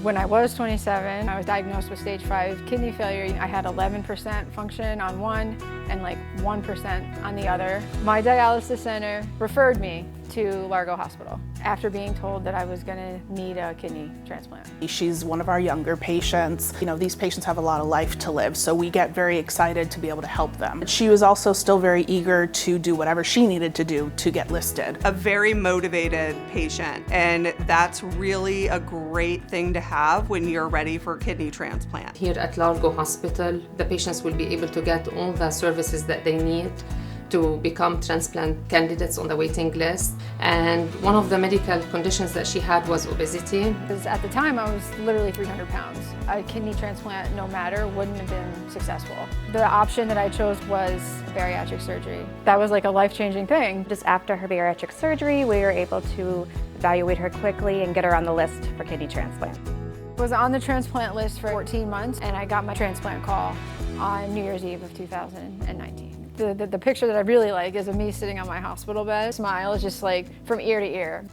When I was 27, I was diagnosed with stage 5 kidney failure. I had 11% function on one and like 1% on the other. My dialysis center referred me to Largo Hospital after being told that I was going to need a kidney transplant. She's one of our younger patients. You know, these patients have a lot of life to live, so we get very excited to be able to help them. She was also still very eager to do whatever she needed to do to get listed. A very motivated patient, and that's really a great thing to have when you're ready for kidney transplant. Here at Largo Hospital, the patients will be able to get all the services that they need to become transplant candidates on the waiting list. And one of the medical conditions that she had was obesity. Because at the time I was literally 300 pounds. A kidney transplant, no matter, wouldn't have been successful. The option that I chose was bariatric surgery. That was like a life-changing thing. Just after her bariatric surgery, we were able to evaluate her quickly and get her on the list for kidney transplant. I was on the transplant list for 14 months and I got my transplant call on New Year's Eve of 2019. The picture that I really like is of me sitting on my hospital bed. Smile is just like from ear to ear.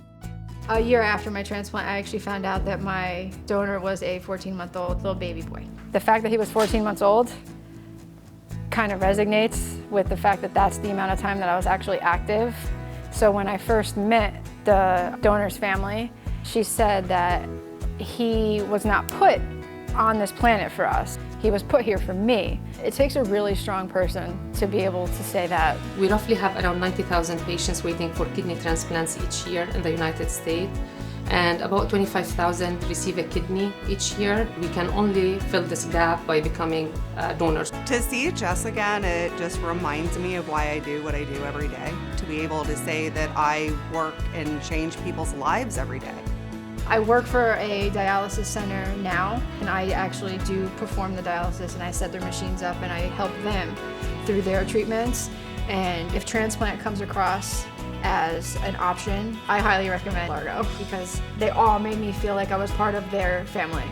A year after my transplant, I actually found out that my donor was a 14-month-old little baby boy. The fact that he was 14 months old kind of resonates with the fact that that's the amount of time that I was actually active. So when I first met the donor's family, she said that he was not put on this planet for us. He was put here for me. It takes a really strong person to be able to say that. We roughly have around 90,000 patients waiting for kidney transplants each year in the United States, and about 25,000 receive a kidney each year. We can only fill this gap by becoming donors. To see Jess again, it just reminds me of why I do what I do every day. To be able to say that I work and change people's lives every day. I work for a dialysis center now, and I actually do perform the dialysis, and I set their machines up and I help them through their treatments. And if transplant comes across as an option, I highly recommend Largo because they all made me feel like I was part of their family.